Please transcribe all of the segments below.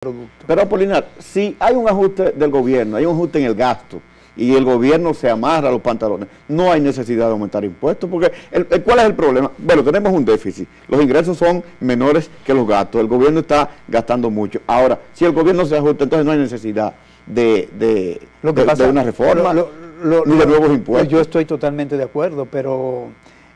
producto. Pero Apolinar, si hay un ajuste del gobierno, hay un ajuste en el gasto, y el gobierno se amarra a los pantalones, no hay necesidad de aumentar impuestos, porque ¿cuál es el problema? Bueno, tenemos un déficit, los ingresos son menores que los gastos, el gobierno está gastando mucho. Ahora, si el gobierno se ajusta, entonces no hay necesidad de una reforma, ni de nuevos impuestos. Yo estoy totalmente de acuerdo, pero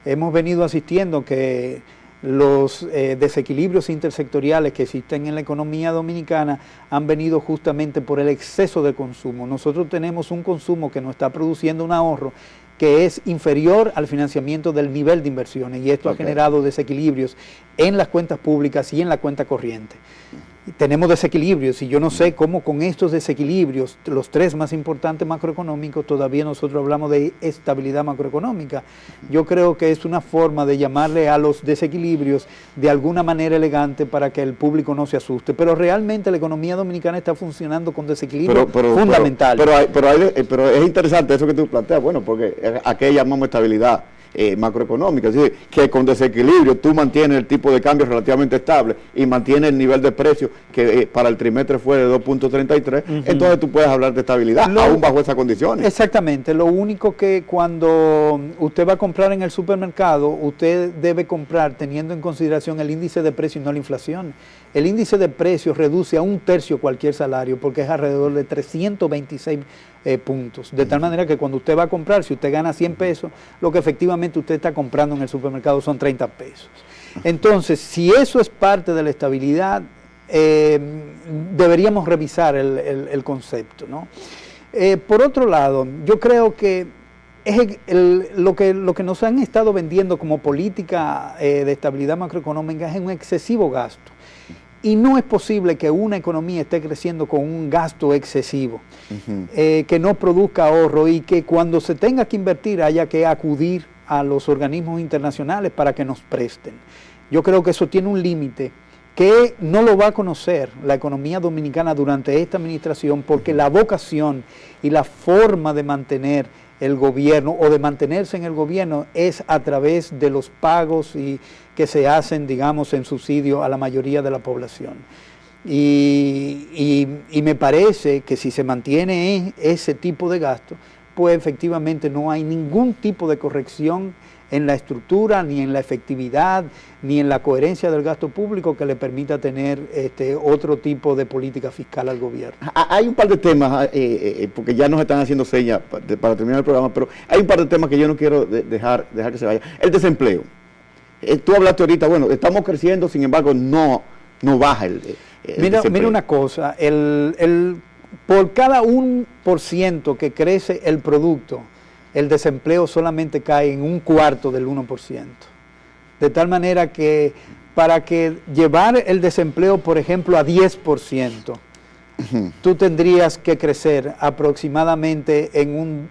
hemos venido asistiendo que los desequilibrios intersectoriales que existen en la economía dominicana han venido justamente por el exceso de consumo. Nosotros tenemos un consumo que nos está produciendo un ahorro que es inferior al financiamiento del nivel de inversiones, y esto ha generado desequilibrios en las cuentas públicas y en la cuenta corriente. Tenemos desequilibrios y yo no sé cómo con estos desequilibrios, los tres más importantes macroeconómicos, todavía nosotros hablamos de estabilidad macroeconómica. Yo creo que es una forma de llamarle a los desequilibrios de alguna manera elegante para que el público no se asuste, pero realmente la economía dominicana está funcionando con desequilibrios fundamentales. Pero es interesante eso que tú planteas, bueno, porque ¿a qué llamamos estabilidad macroeconómica? Es decir, que con desequilibrio tú mantienes el tipo de cambio relativamente estable y mantienes el nivel de precio que para el trimestre fue de 2.33, entonces tú puedes hablar de estabilidad, aún bajo esas condiciones. Exactamente, lo único que cuando usted va a comprar en el supermercado, usted debe comprar teniendo en consideración el índice de precio y no la inflación. El índice de precios reduce a 1/3 cualquier salario porque es alrededor de 326 puntos. De tal manera que cuando usted va a comprar, si usted gana 100 pesos, lo que efectivamente usted está comprando en el supermercado son 30 pesos. Entonces, si eso es parte de la estabilidad, deberíamos revisar el concepto, ¿no? Por otro lado, yo creo que es lo que nos han estado vendiendo como política de estabilidad macroeconómica es un excesivo gasto. Y no es posible que una economía esté creciendo con un gasto excesivo, que no produzca ahorro y que cuando se tenga que invertir haya que acudir a los organismos internacionales para que nos presten. Yo creo que eso tiene un límite que no lo va a conocer la economía dominicana durante esta administración, porque la vocación y la forma de mantener el gobierno o de mantenerse en el gobierno es a través de los pagos y que se hacen, digamos, en subsidio a la mayoría de la población. Y me parece que si se mantiene ese tipo de gasto, pues efectivamente no hay ningún tipo de corrección en la estructura, ni en la efectividad, ni en la coherencia del gasto público que le permita tener otro tipo de política fiscal al gobierno. Hay un par de temas, porque ya nos están haciendo señas para terminar el programa, pero hay un par de temas que yo no quiero dejar que se vaya. El desempleo. Tú hablaste ahorita, bueno, estamos creciendo, sin embargo, no baja el desempleo. Mira una cosa, por cada 1% que crece el producto, el desempleo solamente cae en 1/4 del 1%. De tal manera que para que llevar el desempleo, por ejemplo, a 10%, tú tendrías que crecer aproximadamente en un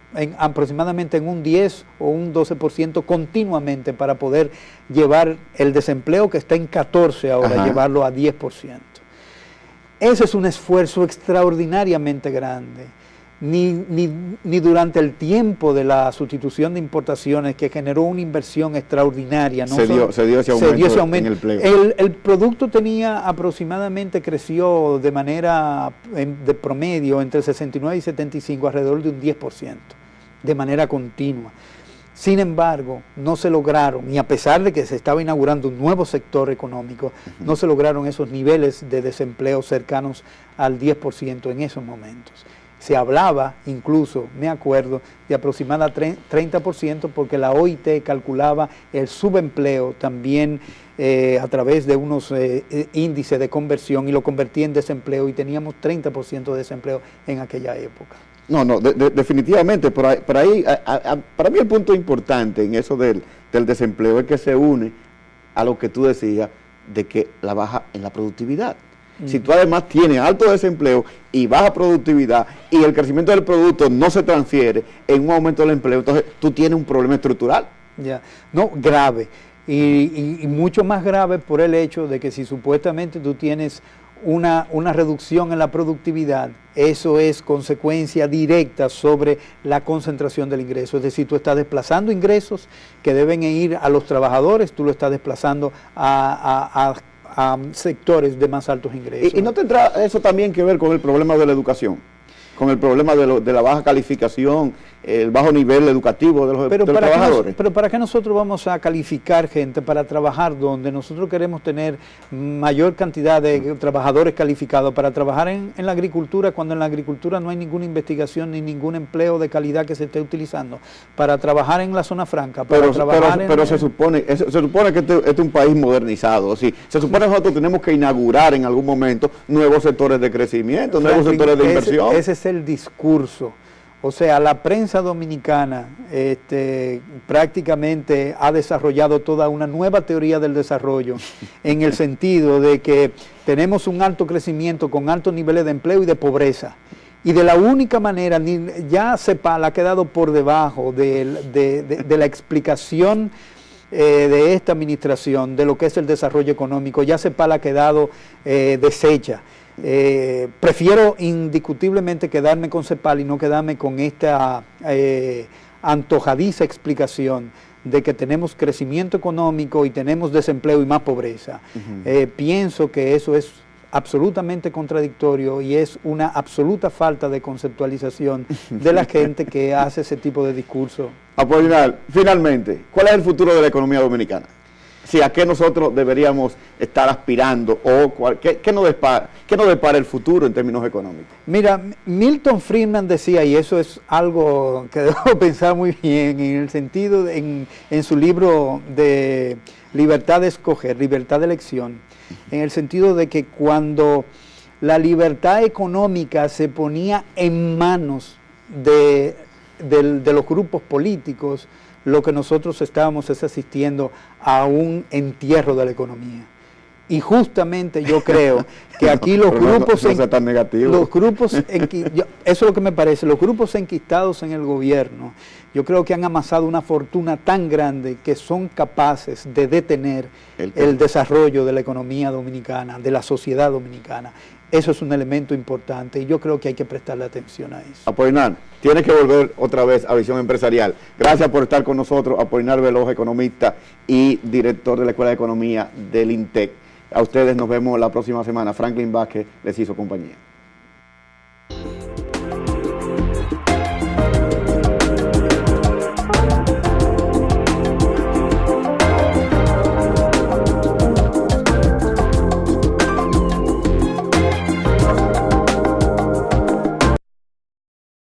10 o un 12% continuamente para poder llevar el desempleo que está en 14 ahora, llevarlo a 10%. Ese es un esfuerzo extraordinariamente grande. Ni durante el tiempo de la sustitución de importaciones, que generó una inversión extraordinaria, ¿no? se dio ese aumento en el empleo. El producto creció de manera de promedio entre 69 y 75, alrededor de un 10%, de manera continua. Sin embargo, no se lograron, y a pesar de que se estaba inaugurando un nuevo sector económico, no se lograron esos niveles de desempleo cercanos al 10% en esos momentos. Se hablaba incluso, me acuerdo, de aproximadamente 30%, porque la OIT calculaba el subempleo también a través de unos índices de conversión, y lo convertía en desempleo, y teníamos 30% de desempleo en aquella época. No, definitivamente, para mí el punto importante en eso del desempleo es que se une a lo que tú decías de que la baja en la productividad. Si tú además tienes alto desempleo y baja productividad y el crecimiento del producto no se transfiere en un aumento del empleo, entonces tú tienes un problema estructural. No, grave. Y mucho más grave por el hecho de que si supuestamente tú tienes una reducción en la productividad, eso es consecuencia directa sobre la concentración del ingreso. Es decir, tú estás desplazando ingresos que deben ir a los trabajadores, tú lo estás desplazando a a sectores de más altos ingresos. ¿Y no tendrá eso también que ver con el problema de la educación? Con el problema de la baja calificación, el bajo nivel educativo de los trabajadores. Pero ¿para qué nosotros vamos a calificar gente para trabajar donde nosotros queremos tener mayor cantidad de trabajadores calificados para trabajar en la agricultura, cuando en la agricultura no hay ninguna investigación ni ningún empleo de calidad que se esté utilizando? Para trabajar en la zona franca, pero se supone que este es un país modernizado, ¿sí? Se supone que nosotros tenemos que inaugurar en algún momento nuevos sectores de crecimiento, nuevos sectores de inversión. Ese es el discurso. O sea, la prensa dominicana prácticamente ha desarrollado toda una nueva teoría del desarrollo en el sentido de que tenemos un alto crecimiento con altos niveles de empleo y de pobreza. Y de la única manera, ya CEPAL ha quedado por debajo de la explicación de esta administración de lo que es el desarrollo económico. Ya CEPAL ha quedado deshecha. Prefiero indiscutiblemente quedarme con CEPAL y no quedarme con esta antojadiza explicación de que tenemos crecimiento económico y tenemos desempleo y más pobreza. Pienso que eso es absolutamente contradictorio y es una absoluta falta de conceptualización de la gente que hace ese tipo de discurso. Apolinar, finalmente, ¿cuál es el futuro de la economía dominicana? Sí, ¿a qué nosotros deberíamos estar aspirando o qué nos depara el futuro en términos económicos? Mira, Milton Friedman decía, y eso es algo que debo pensar muy bien, en el sentido, en su libro de Libertad de Escoger, Libertad de Elección, en el sentido de que cuando la libertad económica se ponía en manos de los grupos políticos, lo que nosotros estábamos es asistiendo a un entierro de la economía. Y justamente yo creo que aquí los grupos... eso es lo que me parece, los grupos enquistados en el gobierno, yo creo que han amasado una fortuna tan grande que son capaces de detener el desarrollo de la economía dominicana, de la sociedad dominicana. Eso es un elemento importante y yo creo que hay que prestarle atención a eso. Apolinar, tienes que volver otra vez a Visión Empresarial. Gracias por estar con nosotros, Apolinar Veloz, economista y director de la Escuela de Economía del INTEC. A ustedes nos vemos la próxima semana. Franklin Vázquez les hizo compañía.